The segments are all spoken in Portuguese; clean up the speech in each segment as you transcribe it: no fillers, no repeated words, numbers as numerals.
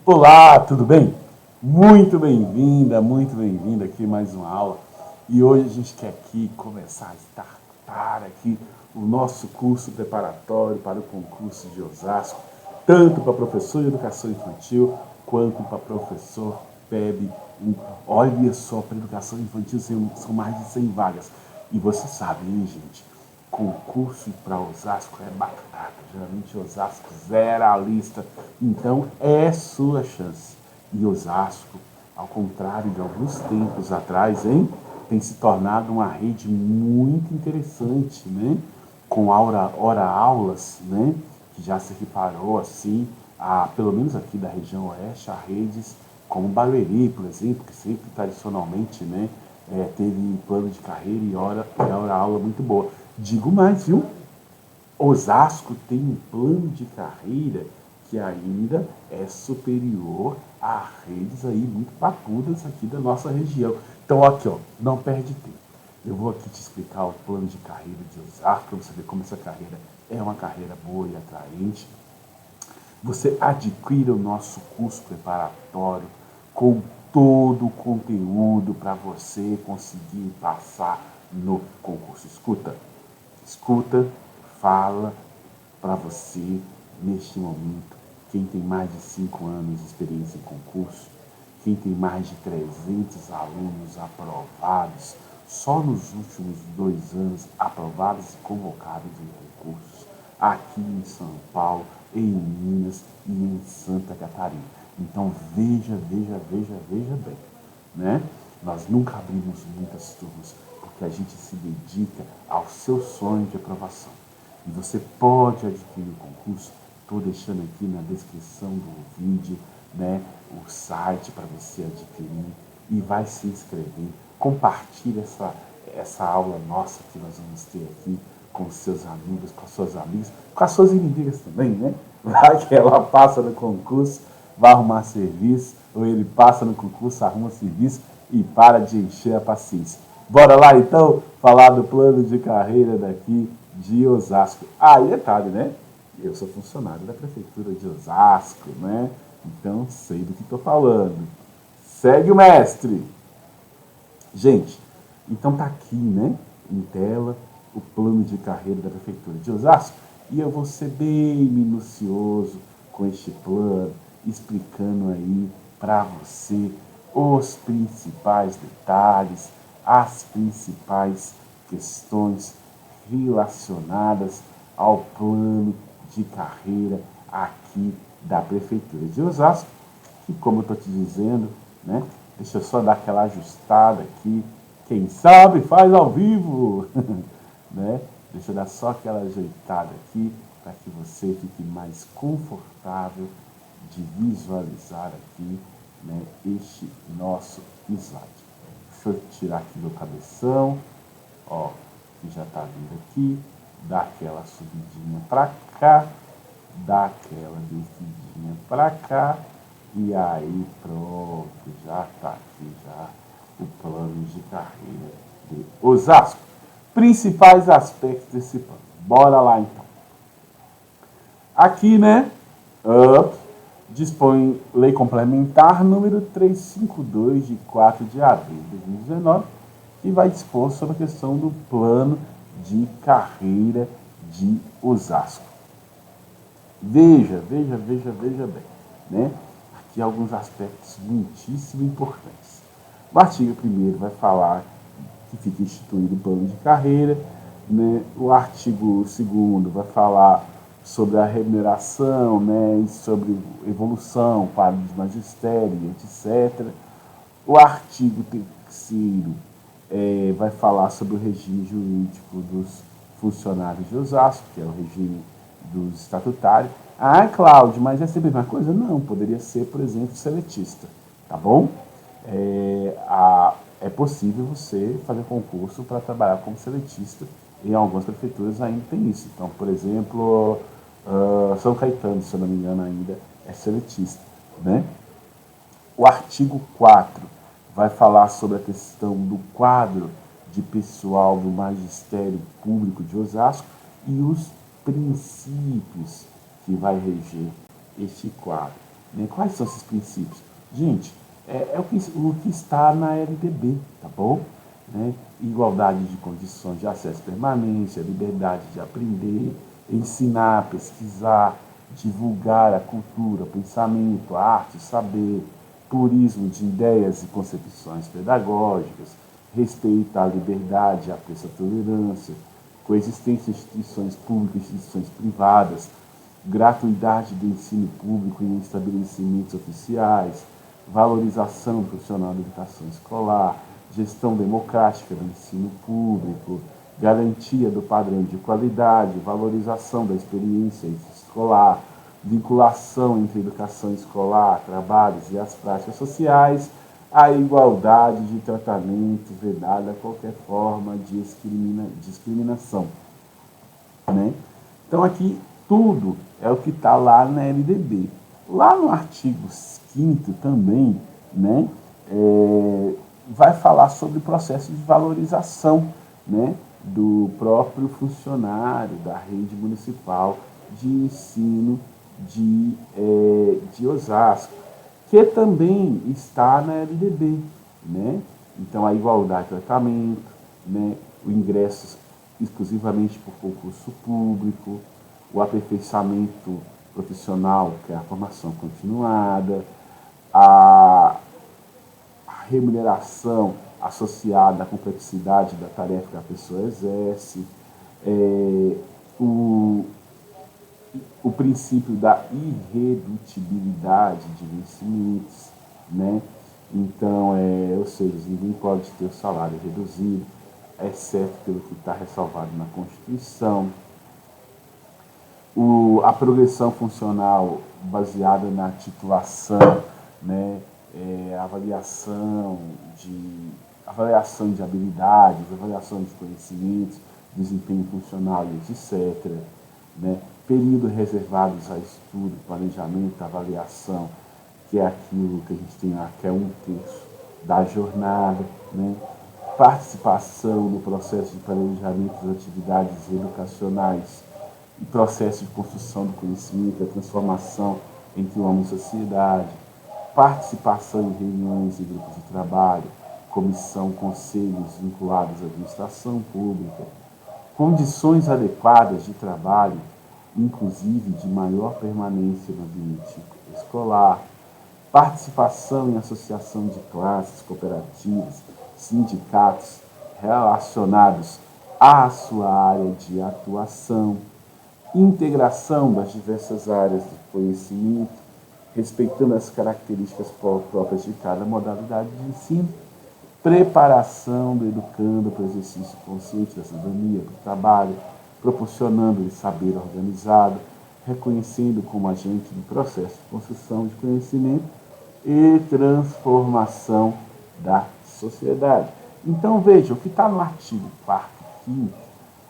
Olá, tudo bem? Muito bem-vinda aqui mais uma aula. E hoje a gente quer aqui começar a startar aqui o nosso curso preparatório para o concurso de Osasco, tanto para professor de educação infantil quanto para professor PEB 1. Olha só, para educação infantil são mais de 100 vagas. E você sabe, hein, gente? Concurso para Osasco é batata. Geralmente Osasco zera a lista. Então é sua chance. E Osasco, ao contrário de alguns tempos atrás, hein, tem se tornado uma rede muito interessante, né? Com hora-aulas, né? Que já se reparou assim, pelo menos aqui da região oeste, a redes como Barueri, por exemplo, que sempre tradicionalmente, né, teve plano de carreira e hora-aula muito boa. Digo mais, viu? Osasco tem um plano de carreira que ainda é superior a redes aí muito papudas aqui da nossa região. Então, aqui, ó, não perde tempo. Eu vou aqui te explicar o plano de carreira de Osasco, para você ver como essa carreira é uma carreira boa e atraente. Você adquire o nosso curso preparatório com todo o conteúdo para você conseguir passar no concurso. Escuta, fala para você neste momento. Quem tem mais de 5 anos de experiência em concurso, quem tem mais de 300 alunos aprovados, só nos últimos 2 anos aprovados e convocados em concursos, aqui em São Paulo, em Minas e em Santa Catarina. Então veja bem, né? Nós nunca abrimos muitas turmas porque a gente se dedica ao seu sonho de aprovação. E você pode adquirir o concurso, estou deixando aqui na descrição do vídeo, né, o site para você adquirir e vai se inscrever. Compartilhe essa aula nossa que nós vamos ter aqui com seus amigos, com as suas amigas, com as suas inimigas também, né? Vai que ela passa no concurso, vai arrumar serviço, ou ele passa no concurso, arruma serviço e para de encher a paciência. Bora lá então falar do plano de carreira daqui de Osasco. Ah, e detalhe, né? Eu sou funcionário da prefeitura de Osasco, né? Então sei do que estou falando. Segue o mestre! Gente, então tá aqui, né, em tela, o plano de carreira da Prefeitura de Osasco. E eu vou ser bem minucioso com este plano, explicando aí para você os principais detalhes, as principais questões relacionadas ao plano de carreira aqui da Prefeitura de Osasco. E como eu estou te dizendo, né? Deixa eu só dar aquela ajustada aqui. Quem sabe faz ao vivo, né? Deixa eu dar só aquela ajeitada aqui para que você fique mais confortável de visualizar aqui, né, este nosso slide. Deixa eu tirar aqui meu cabeção, ó, que já está vindo aqui, dá aquela subidinha para cá, dá aquela descidinha para cá. E aí, pronto, já está aqui já o plano de carreira de Osasco. Principais aspectos desse plano. Bora lá, então. Aqui, né, dispõe Lei Complementar número 352, de 4 de abril de 2019, que vai dispor sobre a questão do plano de carreira de Osasco. Veja bem, né? Aqui alguns aspectos muitíssimo importantes. O artigo 1º vai falar que fica instituído o plano de carreira, né? O artigo 2º vai falar sobre a remuneração, né? E sobre evolução, quadro de magistério, etc. O artigo 3º vai falar sobre o regime jurídico dos funcionários de Osasco, que é o regime dos estatutários. Ah, Cláudio, mas é sempre a mesma coisa? Não, poderia ser, por exemplo, seletista, tá bom? É possível você fazer concurso para trabalhar como seletista, em algumas prefeituras ainda tem isso. Então, por exemplo, São Caetano, se eu não me engano, ainda é seletista, né? O artigo 4 vai falar sobre a questão do quadro de pessoal do Magistério Público de Osasco e os princípios que vai reger este quadro. Né? Quais são esses princípios? Gente, é o que está na LDB, tá bom? Né? Igualdade de condições de acesso permanente, a liberdade de aprender, ensinar, pesquisar, divulgar a cultura, o pensamento, a arte, o saber, purismo de ideias e concepções pedagógicas, respeito à liberdade, à preço à tolerância, coexistência de instituições públicas e instituições privadas, gratuidade do ensino público em estabelecimentos oficiais, valorização profissional da educação escolar, gestão democrática do ensino público, garantia do padrão de qualidade, valorização da experiência escolar, vinculação entre educação escolar, trabalhos e as práticas sociais, a igualdade de tratamento, vedada qualquer forma de discriminação. Né? Então aqui tudo é o que está lá na LDB. Lá no artigo 5º também, né, vai falar sobre o processo de valorização, né, do próprio funcionário da rede municipal de ensino de Osasco, que também está na LDB. Né? Então, a igualdade de tratamento, né, o ingresso exclusivamente por concurso público, o aperfeiçoamento profissional, que é a formação continuada, a remuneração associada à complexidade da tarefa que a pessoa exerce, o princípio da irredutibilidade de vencimentos, né? Então, ou seja, ninguém pode ter o salário reduzido, exceto pelo que está ressalvado na Constituição. A progressão funcional baseada na titulação, né? Avaliação de habilidades, avaliação de conhecimentos, desempenho funcional e etc. Né? Período reservados a estudo, planejamento, avaliação, que é aquilo que a gente tem lá, que é 1/3 da jornada. Né? Participação no processo de planejamento das atividades educacionais e processo de construção do conhecimento, a transformação entre o homem e a sociedade, participação em reuniões e grupos de trabalho, comissão, conselhos vinculados à administração pública, condições adequadas de trabalho, inclusive de maior permanência no ambiente escolar, participação em associação de classes, cooperativas, sindicatos relacionados à sua área de atuação, integração das diversas áreas de conhecimento, respeitando as características próprias de cada modalidade de ensino, preparação do educando para o exercício consciente da cidadania, do trabalho, proporcionando-lhe saber organizado, reconhecendo como agente do processo de construção de conhecimento e transformação da sociedade. Então, veja, o que está no artigo 4º e 5º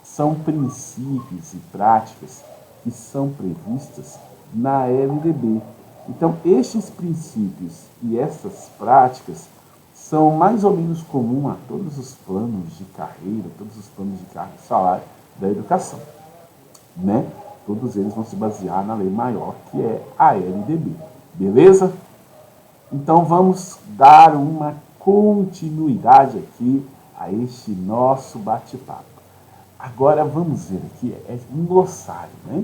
são princípios e práticas que são previstas na LDB. Então, estes princípios e essas práticas são mais ou menos comuns a todos os planos de carreira, todos os planos de cargo e salário da educação. Né? Todos eles vão se basear na lei maior, que é a LDB. Beleza? Então, vamos dar uma continuidade aqui a este nosso bate-papo. Agora, vamos ver aqui, é um glossário, né?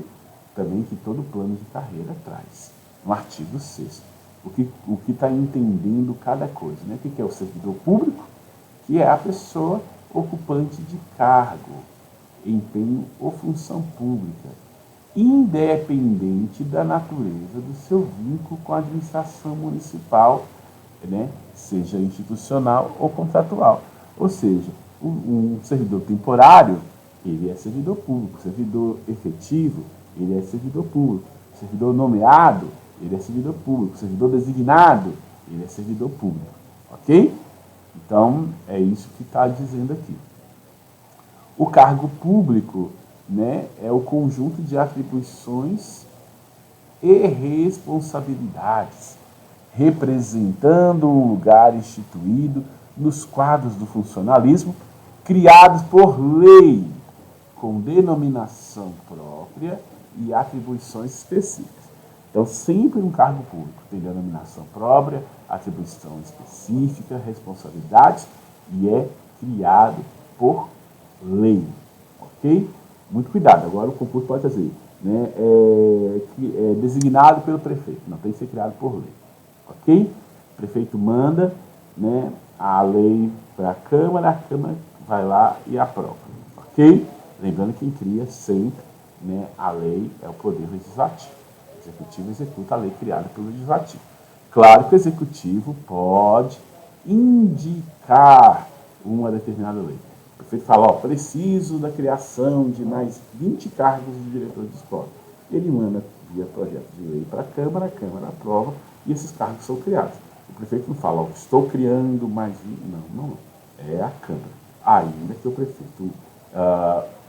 Também que todo plano de carreira traz, no artigo 6º. O que está entendendo cada coisa, né? O que é o servidor público? Que é a pessoa ocupante de cargo, empenho ou função pública, independente da natureza do seu vínculo com a administração municipal, né? Seja institucional ou contratual. Ou seja, um servidor temporário, ele é servidor público. Servidor efetivo, ele é servidor público. Servidor nomeado, ele é servidor público. Servidor designado, ele é servidor público. Ok? Então, é isso que está dizendo aqui. O cargo público, né, é o conjunto de atribuições e responsabilidades, representando um lugar instituído nos quadros do funcionalismo, criados por lei, com denominação própria e atribuições específicas. Então, sempre um cargo público tem denominação própria, atribuição específica, responsabilidades e é criado por lei, ok? Muito cuidado, agora o concurso pode dizer, né, é designado pelo prefeito, não tem que ser criado por lei, ok? O prefeito manda, né, a lei para a Câmara vai lá e aprova, ok? Lembrando que quem cria sempre, né, a lei é o Poder Legislativo. O Executivo executa a lei criada pelo Legislativo. Claro que o Executivo pode indicar uma determinada lei. O prefeito fala, ó, preciso da criação de mais 20 cargos de diretor de escola. Ele manda via projeto de lei para a Câmara aprova e esses cargos são criados. O prefeito não fala, ó, estou criando mais 20. Não. É a Câmara. Ainda que o prefeito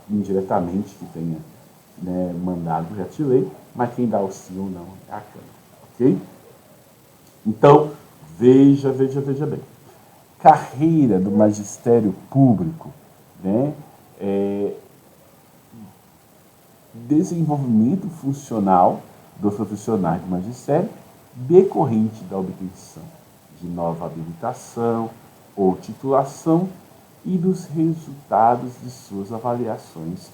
indiretamente que tenha, né, mandado o projeto de lei, mas quem dá o sim ou não é a Câmara, ok? Então, veja bem. Carreira do magistério público, né, desenvolvimento funcional dos profissionais do magistério decorrente da obtenção de nova habilitação ou titulação e dos resultados de suas avaliações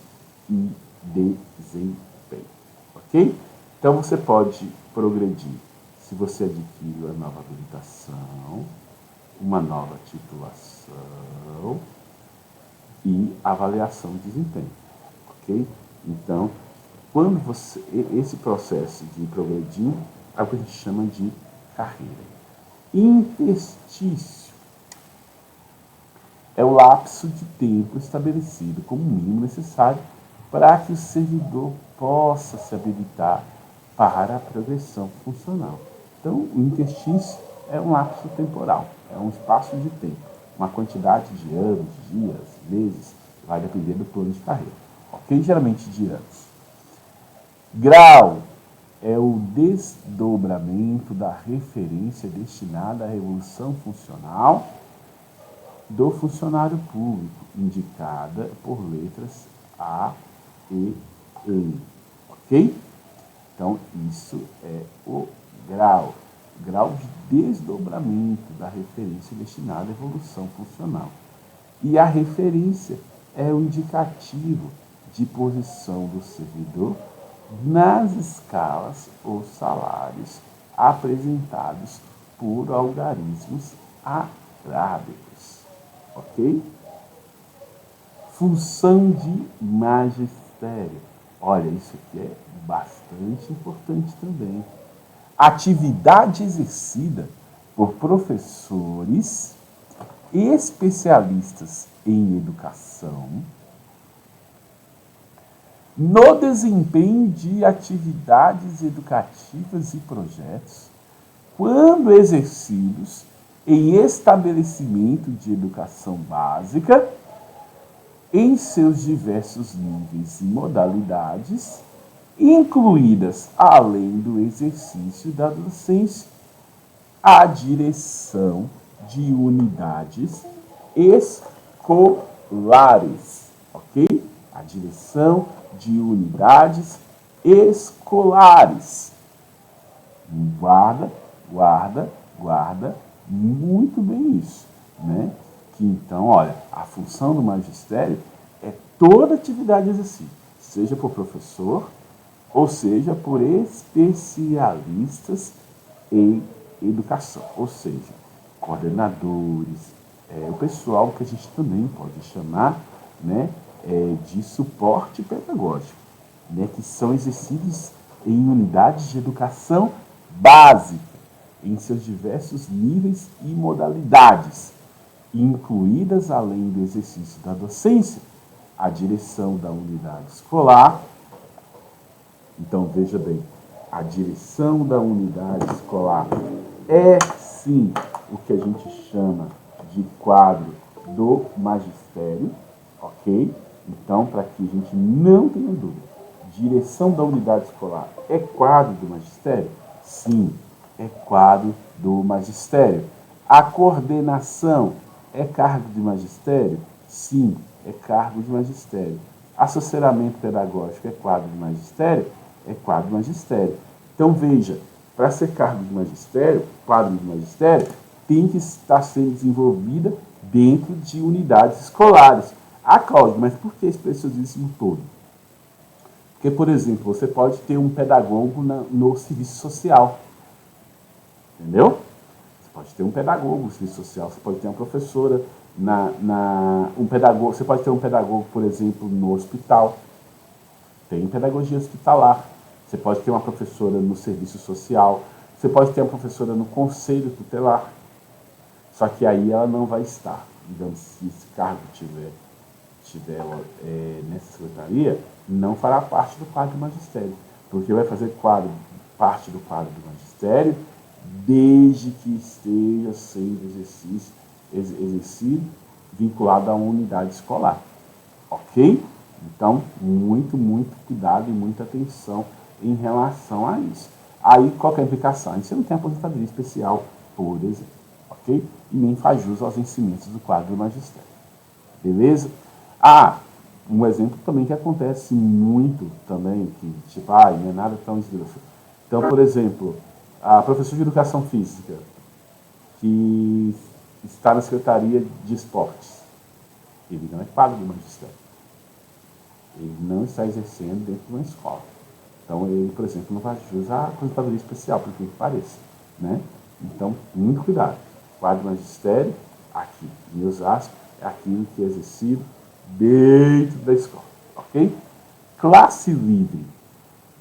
e desempenho, ok? Então, você pode progredir se você adquire uma nova habilitação, uma nova titulação e avaliação de desempenho, ok? Então, quando esse processo de progredir é o que a gente chama de carreira. Interstício é o lapso de tempo estabelecido como mínimo necessário para que o servidor possa se habilitar para a progressão funcional. Então, o interstício é um lapso temporal, é um espaço de tempo, uma quantidade de anos, dias, meses, vai depender do plano de carreira, ok? Geralmente de anos. Grau é o desdobramento da referência destinada à evolução funcional do funcionário público, indicada por letras A e E, ok? Então, isso é o grau de desdobramento da referência destinada à evolução funcional. E a referência é o indicativo de posição do servidor nas escalas ou salários apresentados por algarismos arábicos, ok? Função de magistério. Olha, isso aqui é bastante importante também. Atividade exercida por professores especialistas em educação no desempenho de atividades educativas e projetos, quando exercidos em estabelecimento de educação básica, em seus diversos níveis e modalidades, incluídas, além do exercício da docência, a direção de unidades escolares, ok? A direção de unidades escolares. Guarda muito bem isso, né? Que então, olha, a função do magistério é toda atividade exercida, seja por professor ou seja por especialistas em educação, ou seja, coordenadores, o pessoal que a gente também pode chamar, né, de suporte pedagógico, né, que são exercidos em unidades de educação básica, em seus diversos níveis e modalidades, incluídas, além do exercício da docência, a direção da unidade escolar. Então, veja bem, a direção da unidade escolar é, sim, o que a gente chama de quadro do magistério, ok? Então, para que a gente não tenha dúvida, direção da unidade escolar é quadro do magistério? Sim, é quadro do magistério. A coordenação é cargo de magistério? Sim, é cargo de magistério. Assessoramento pedagógico é quadro de magistério? É quadro de magistério. Então, veja, para ser cargo de magistério, quadro de magistério, tem que estar sendo desenvolvida dentro de unidades escolares. Ah, Cláudio, mas por que esse preciosismo todo? Porque, por exemplo, você pode ter um pedagogo no serviço social. Entendeu? Você pode ter um pedagogo no serviço social, você pode ter uma professora, um pedagogo, você pode ter um pedagogo, por exemplo, no hospital. Tem pedagogia hospitalar. Você pode ter uma professora no serviço social. Você pode ter uma professora no conselho tutelar. Só que aí ela não vai estar. Digamos, se esse cargo tiver nessa secretaria, não fará parte do quadro do magistério. Porque vai fazer parte do quadro do magistério desde que esteja sendo exercido vinculado a uma unidade escolar. Ok? Então, muito cuidado e muita atenção em relação a isso. Aí, qual que é a implicação? Aí você não tem aposentadoria especial, por exemplo. Ok? E nem faz jus aos vencimentos do quadro do magistério. Beleza? Um exemplo também que acontece muito também, que tipo, não é nada tão esdrúxulo. Então, por exemplo, a professora de educação física, que está na Secretaria de Esportes, ele não é quadro do magistério. Ele não está exercendo dentro de uma escola. Então, ele, por exemplo, não faz jus à aposentadoria especial, por que pareça. Né? Então, muito cuidado. Quadro magistério, aqui em Osasco, é aquilo que é exercido dentro da escola. Ok? Classe livre.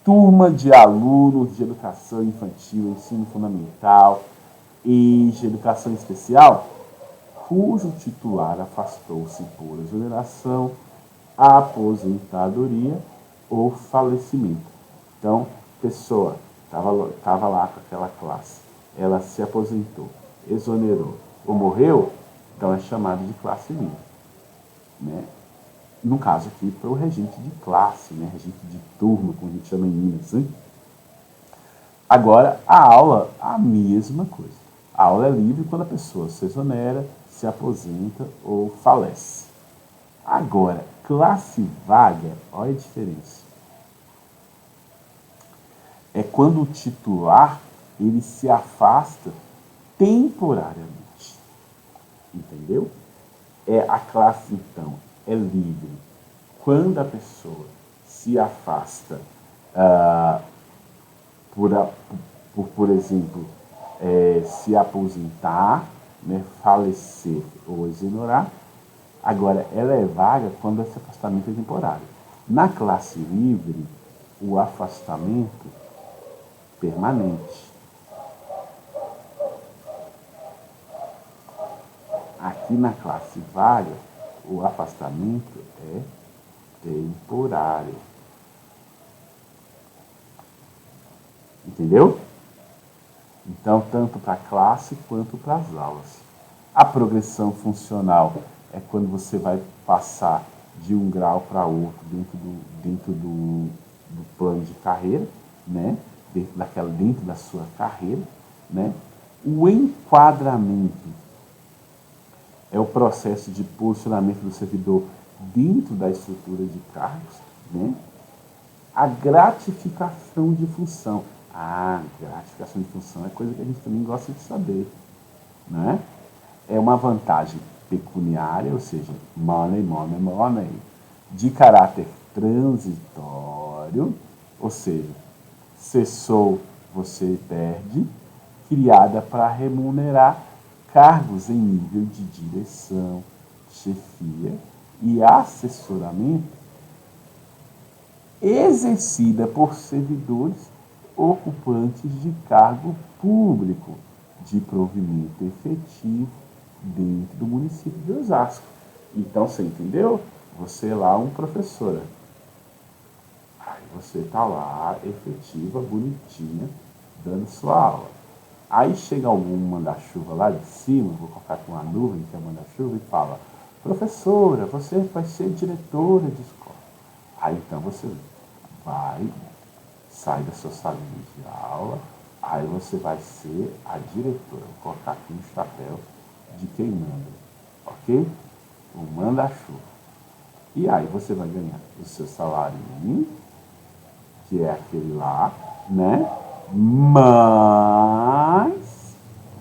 Turma de alunos de educação infantil, ensino fundamental e de educação especial, cujo titular afastou-se por exoneração, aposentadoria ou falecimento. Então, pessoa estava lá com aquela classe, ela se aposentou, exonerou ou morreu, então é chamado de classe livre. Né? No caso aqui, para o regente de classe, né? Regente de turma, como a gente chama em Minas. Né? Agora, a aula, a mesma coisa. A aula é livre quando a pessoa se exonera, se aposenta ou falece. Agora, classe vaga, olha a diferença. É quando o titular ele se afasta temporariamente. Entendeu? A classe, então, é livre quando a pessoa se afasta por exemplo, se aposentar, né, falecer ou exonerar. Agora, ela é vaga quando esse afastamento é temporário. Na classe livre, o afastamento permanente. Aqui na classe vaga, o afastamento é temporário. Entendeu? Então, tanto para a classe quanto para as aulas. A progressão funcional é quando você vai passar de um grau para outro dentro do plano de carreira, né? dentro da sua carreira. Né? O enquadramento é o processo de posicionamento do servidor dentro da estrutura de cargos. Né? A gratificação de função. Gratificação de função é coisa que a gente também gosta de saber. Né? É uma vantagem pecuniária, ou seja, money, de caráter transitório, ou seja, cessou, você perde, criada para remunerar cargos em nível de direção, chefia e assessoramento, exercida por servidores ocupantes de cargo público de provimento efetivo dentro do município de Osasco. Então, você entendeu? Você é lá um professora. Aí você está lá, efetiva, bonitinha, dando sua aula. Aí chega algum manda-chuva lá de cima, vou colocar com uma nuvem que é manda-chuva, e fala: professora, você vai ser diretora de escola. Aí então você vai, sai da sua salinha de aula, aí você vai ser a diretora. Vou colocar aqui no chapéu de quem manda, ok? O manda-chuva. E aí você vai ganhar o seu salário, que é aquele lá, né? mais,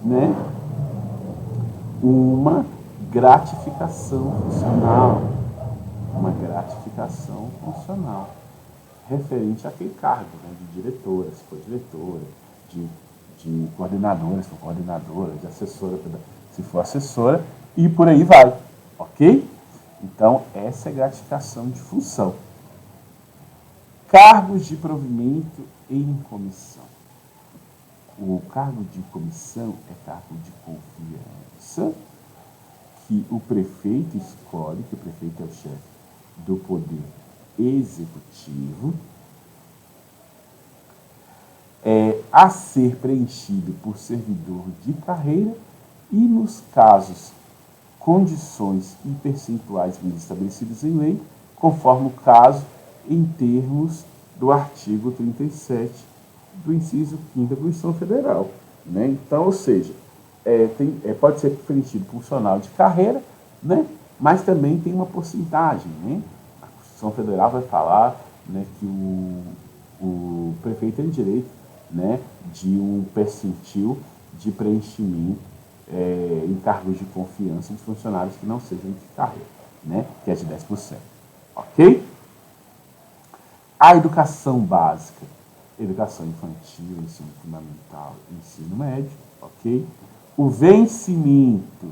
né, uma gratificação funcional. Uma gratificação funcional referente àquele cargo, né, de diretora, se for diretora, de coordenadora, se for coordenadora, de assessora, se for assessora, e por aí vai, ok? Então, essa é gratificação de função. Cargos de provimento em comissão. O cargo de comissão é cargo de confiança que o prefeito escolhe, que o prefeito é o chefe do poder executivo, a ser preenchido por servidor de carreira e, nos casos, condições e percentuais bem estabelecidos em lei, conforme o caso, em termos do artigo 37 do inciso 5º da Constituição Federal. Né? Então, ou seja, pode ser preenchido funcional de carreira, né? Mas também tem uma porcentagem. Né? A Constituição Federal vai falar, né, que o prefeito tem direito, né, de um percentil de preenchimento em cargos de confiança de funcionários que não sejam de carreira, né, que é de 10%. Ok? A educação básica, educação infantil, ensino fundamental, ensino médio, ok? O vencimento,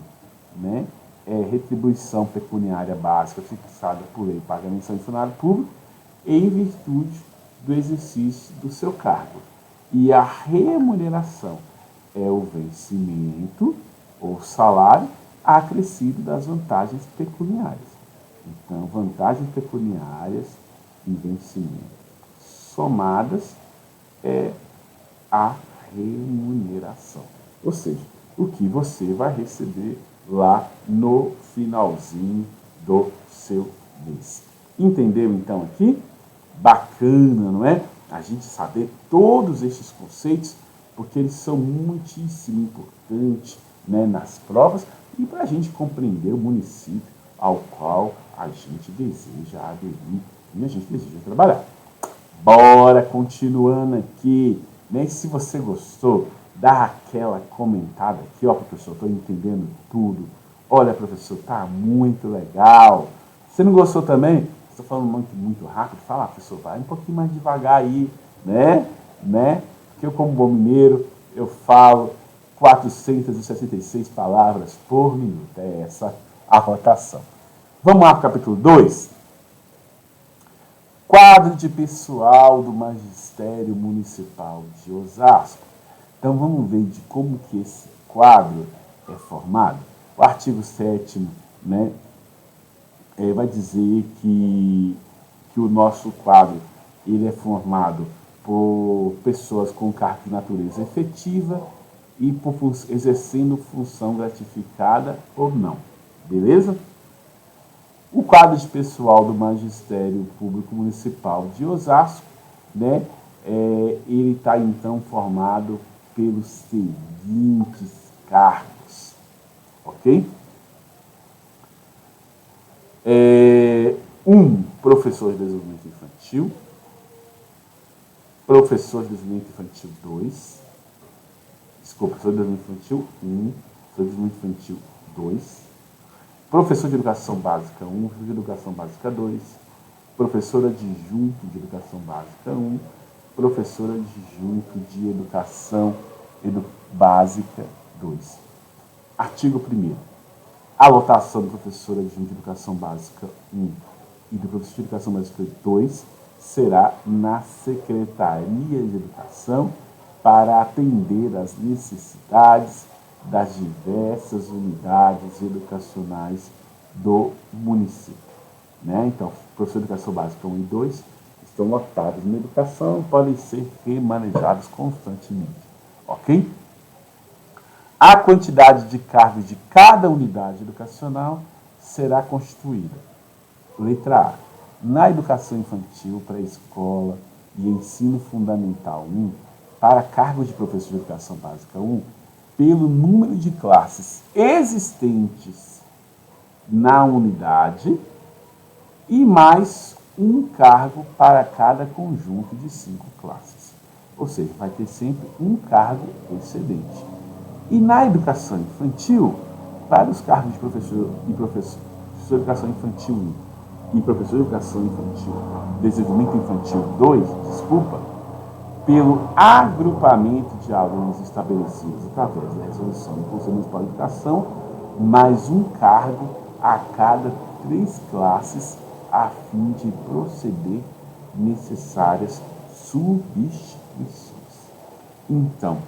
né, é retribuição pecuniária básica fixada por lei para a menção de funcionário público em virtude do exercício do seu cargo. E a remuneração é o vencimento ou salário acrescido das vantagens pecuniárias. Então, vantagens pecuniárias e vencimento somadas é a remuneração. Ou seja, o que você vai receber lá no finalzinho do seu mês. Entendeu então aqui? Bacana, não é? A gente saber todos estes conceitos, porque eles são muitíssimo importantes, né, nas provas e para a gente compreender o município ao qual a gente deseja aderir e a gente deseja trabalhar. Bora continuando aqui, né? E se você gostou, dá aquela comentada aqui, ó, professor, estou entendendo tudo. Olha, professor, tá muito legal. Se não gostou também, estou falando muito rápido, fala, professor, vai um pouquinho mais devagar aí, né? Porque eu, como bom mineiro, eu falo 466 palavras por minuto. É essa a rotação. Vamos lá para o capítulo 2? Quadro de pessoal do Magistério Municipal de Osasco. Então vamos ver de como que esse quadro é formado. O artigo 7º, né, vai dizer que o nosso quadro ele é formado por pessoas com cargo de natureza efetiva e por exercendo função gratificada ou não. Beleza? O quadro de pessoal do Magistério Público Municipal de Osasco, né, ele está então formado pelos seguintes cargos, ok? Professor de desenvolvimento infantil, professor de desenvolvimento infantil 2, professor de desenvolvimento infantil 1, professor de desenvolvimento infantil 2, professor de educação básica 1, professor de educação básica 2, professora adjunto de educação básica 1, professora adjunto de educação básica 2. Artigo 1º. A lotação do professor adjunto de educação básica 1 e do professor de educação básica 2 será na Secretaria de Educação para atender às necessidades das diversas unidades educacionais do município. Né? Então, professor de educação básica 1 e 2 estão lotados na educação, podem ser remanejados constantemente. Ok? A quantidade de cargos de cada unidade educacional será constituída. Letra A. Na educação infantil, pré-escola e ensino fundamental 1, para cargos de professor de educação básica 1, pelo número de classes existentes na unidade e mais um cargo para cada conjunto de 5 classes. Ou seja, vai ter sempre um cargo excedente. E na educação infantil, para os cargos de professor de educação infantil 1 e professor de educação infantil, desenvolvimento infantil 2, desculpa, pelo agrupamento de alunos estabelecidos através da resolução do Conselho Municipal de Educação, mais um cargo a cada 3 classes, a fim de proceder necessárias substituições. Então,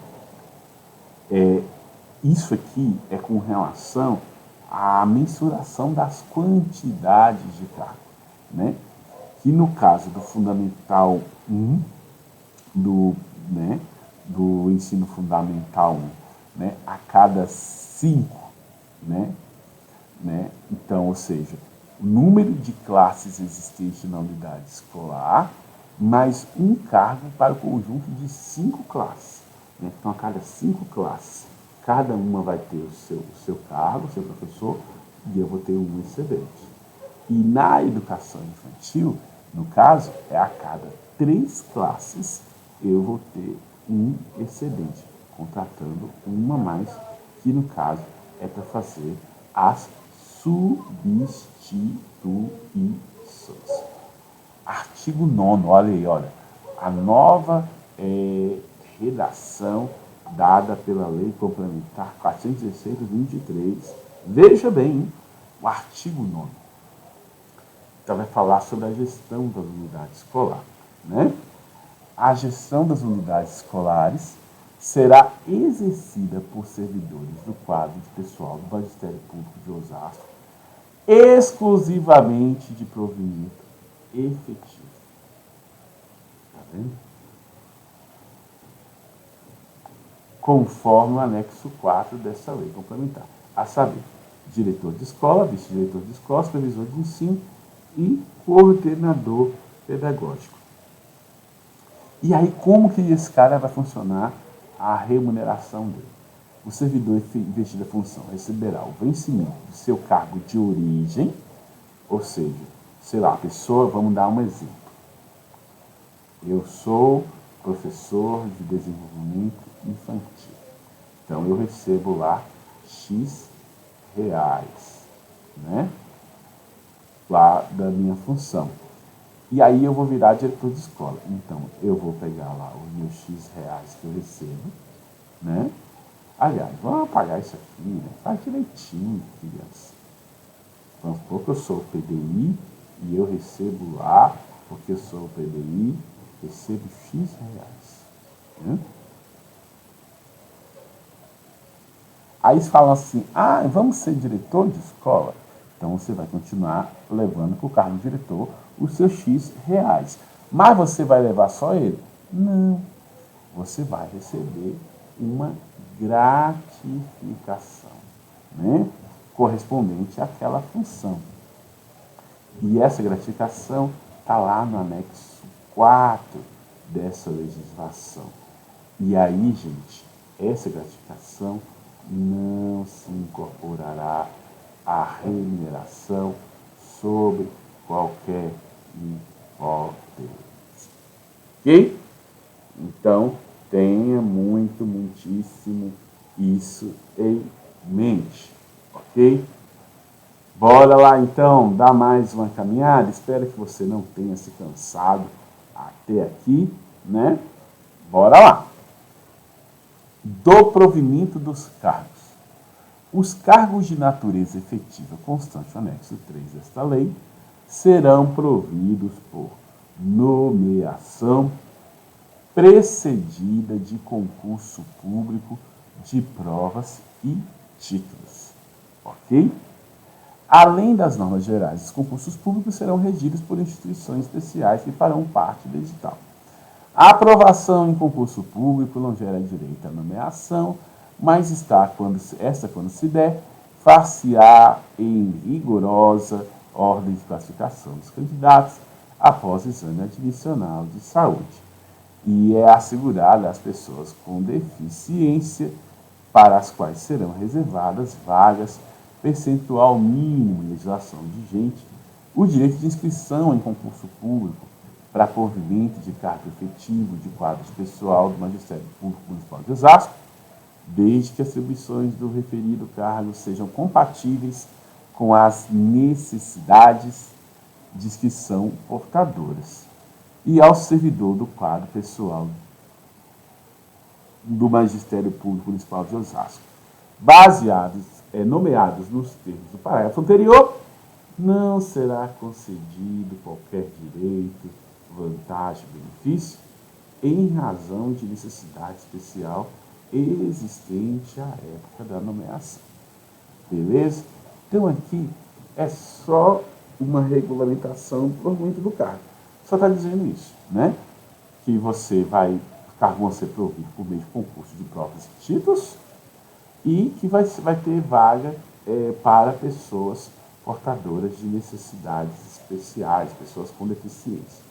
isso aqui é com relação à mensuração das quantidades de cargo, né? Que no caso do Fundamental 1, do ensino fundamental 1, né, a cada 5, né? Então, ou seja, o número de classes existentes na unidade escolar, mais um cargo para o conjunto de 5 classes. Né? Então, a cada 5 classes, cada uma vai ter o seu cargo, o seu professor, e eu vou ter um excedente. E na educação infantil, no caso, é a cada 3 classes, eu vou ter um excedente, contratando uma a mais, que no caso é para fazer as substituições. Artigo 9º, olha aí, olha, a nova redação dada pela Lei Complementar 416/2023. Veja bem, hein? O artigo 9º. Então vai falar sobre a gestão das unidades escolares, né? A gestão das unidades escolares será exercida por servidores do quadro de pessoal do Magistério Público de Osasco, exclusivamente de provimento efetivo. Está vendo? Conforme o anexo 4 dessa lei complementar, a saber, diretor de escola, vice-diretor de escola, supervisor de ensino e coordenador pedagógico. E aí, como que esse cara vai funcionar a remuneração dele? O servidor investido a função receberá o vencimento do seu cargo de origem, ou seja, sei lá, a pessoa, vamos dar um exemplo. Eu sou professor de desenvolvimento infantil. Então, eu recebo lá X reais, né? Lá da minha função. E aí eu vou virar diretor de escola. Então, eu vou pegar lá os meus X reais que eu recebo, né? Aliás, vamos pagar isso aqui, né? Faz direitinho, criança. Vamos supor que eu sou o PDI e eu recebo lá, porque eu sou o PDI, recebo X reais. Né? Aí eles falam assim, vamos ser diretor de escola? Então você vai continuar levando para o cargo de diretor os seus X reais. Mas você vai levar só ele? Não. Você vai receber uma gratificação, né? Correspondente àquela função. E essa gratificação está lá no anexo 4 dessa legislação. E aí, gente, essa gratificação não se incorporará à remuneração sobre qualquer hipótese. Ok? Então, tenha muitíssimo isso em mente. Ok? Bora lá então, dar mais uma caminhada. Espero que você não tenha se cansado até aqui, né? Bora lá. Do provimento dos cargos. Os cargos de natureza efetiva constante, anexo 3 desta lei, serão providos por nomeação precedida de concurso público de provas e títulos. Ok? Além das normas gerais, os concursos públicos serão regidos por instituições especiais que farão parte do edital. A aprovação em concurso público não gera direito à nomeação, mas quando se der, far-se-á em rigorosa ordem de classificação dos candidatos após o exame admissional de saúde. E é assegurada às pessoas com deficiência, para as quais serão reservadas vagas, percentual mínimo em legislação vigente, o direito de inscrição em concurso público para provimento de cargo efetivo de quadro de pessoal do Magistério Público Municipal de Osasco, desde que as atribuições do referido cargo sejam compatíveis com as necessidades de que são portadoras, e ao servidor do quadro pessoal do Magistério Público Municipal de Osasco, nomeados nos termos do parágrafo anterior, não será concedido qualquer direito, vantagem, benefício, em razão de necessidade especial existente à época da nomeação. Beleza? Então aqui é só uma regulamentação do provimento do cargo. Só está dizendo isso, né? Que o cargo vai ser provido por meio de concurso de provas e títulos e que vai ter vaga para pessoas portadoras de necessidades especiais, pessoas com deficiência.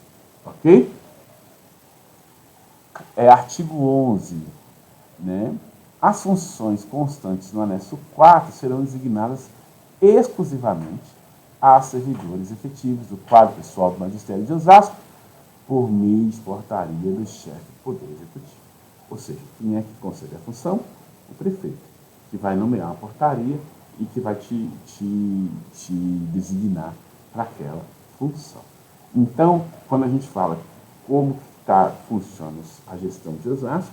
Ok? Artigo 11. Né? As funções constantes no anexo 4 serão designadas exclusivamente a servidores efetivos do quadro pessoal do Magistério de Osasco por meio de portaria do chefe do Poder Executivo. Ou seja, quem é que concede a função? O prefeito, que vai nomear a portaria e que vai te designar para aquela função. Então, quando a gente fala como funciona a gestão de Osasco,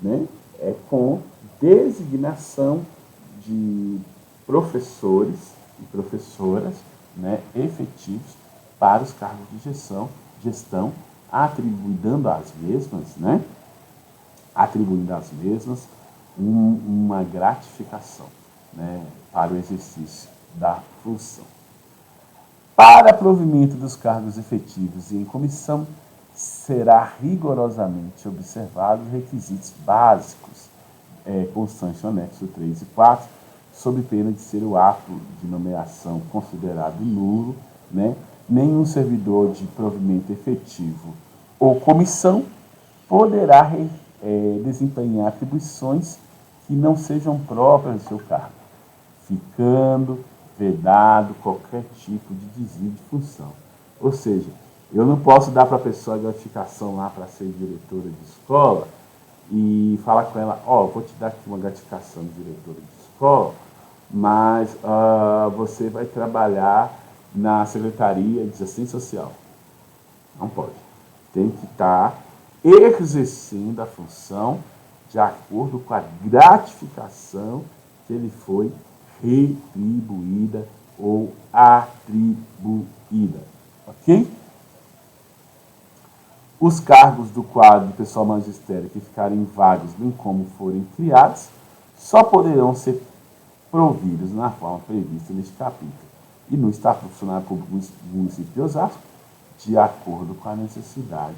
né, é com designação de professores e professoras, né, efetivos para os cargos de gestão, atribuindo às mesmas uma gratificação, né, para o exercício da função. Para provimento dos cargos efetivos e em comissão, será rigorosamente observado os requisitos básicos constantes no anexo 3 e 4, sob pena de ser o ato de nomeação considerado nulo, né? Nenhum servidor de provimento efetivo ou comissão poderá desempenhar atribuições que não sejam próprias do seu cargo, ficando vedado qualquer tipo de desvio de função. Ou seja, eu não posso dar para a pessoa a gratificação lá para ser diretora de escola e falar com ela, vou te dar aqui uma gratificação de diretora de escola, mas você vai trabalhar na Secretaria de Assistência Social. Não pode. Tem que estar exercendo a função de acordo com a gratificação que ele foi retribuída ou atribuída. Ok? Os cargos do quadro do pessoal magistério que ficarem vagos, bem como forem criados, só poderão ser providos na forma prevista neste capítulo e no Estatuto do Funcionário Público do município de Osasco, de acordo com a necessidade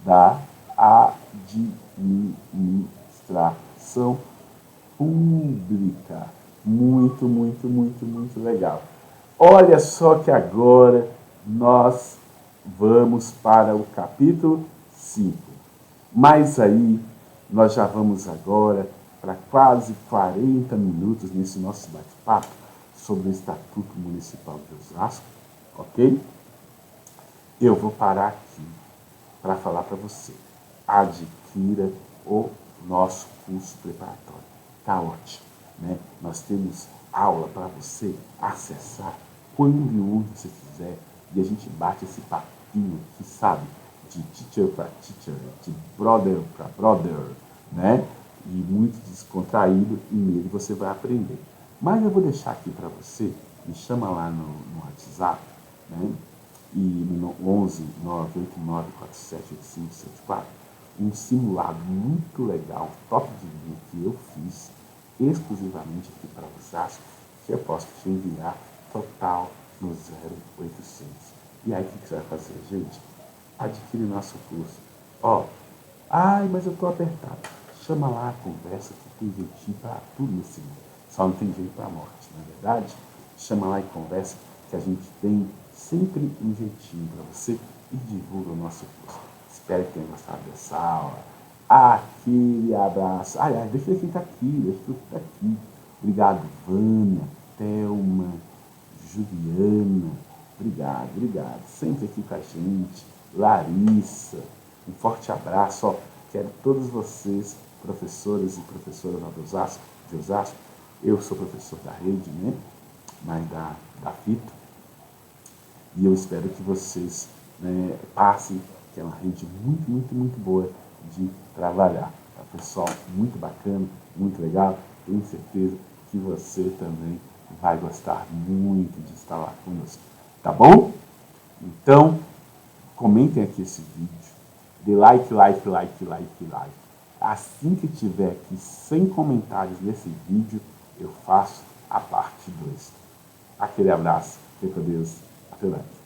da administração pública. Muito, muito, muito, muito legal. Olha só que agora nós vamos para o capítulo 5. Mas aí nós já vamos agora para quase 40 minutos nesse nosso bate-papo sobre o Estatuto Municipal de Osasco, ok? Eu vou parar aqui para falar para você. Adquira o nosso curso preparatório. Está ótimo, né? Nós temos aula para você acessar quando e onde você quiser e a gente bate esse papinho que sabe, de teacher para teacher, de brother para brother, né? E muito descontraído, e nele você vai aprender. Mas eu vou deixar aqui para você, me chama lá no WhatsApp, né? E no 11 989478574, um simulado muito legal, top de linha, que eu fiz exclusivamente aqui para Osasco, que eu posso te enviar total no 0800. E aí o que você vai fazer, gente? Adquire nosso curso. Mas eu estou apertado. Chama lá, conversa, que tem jeitinho para tudo nesse mundo. Só não tem jeito para a morte, não é verdade? Chama lá e conversa, que a gente tem sempre um jeitinho para você e divulga o nosso curso. Espero que tenha gostado dessa aula. Aquele abraço. Deixa eu ver quem está aqui, Obrigado, Vânia, Thelma, Juliana. Obrigado. Sempre aqui com a gente. Larissa. Um forte abraço. Ó, quero todos vocês, professores e professoras lá de Osasco. Eu sou professor da rede, né? Mas da FITO. E eu espero que vocês, né, passem, que é uma rede muito, muito, muito boa de trabalhar. Tá, pessoal? Muito bacana, muito legal. Tenho certeza que você também vai gostar muito de estar lá conosco. Tá bom? Então, comentem aqui esse vídeo. Dê like, like, like, like, like. Assim que tiver aqui 100 comentários nesse vídeo, eu faço a parte 2. Aquele abraço. Fique com Deus. Até mais.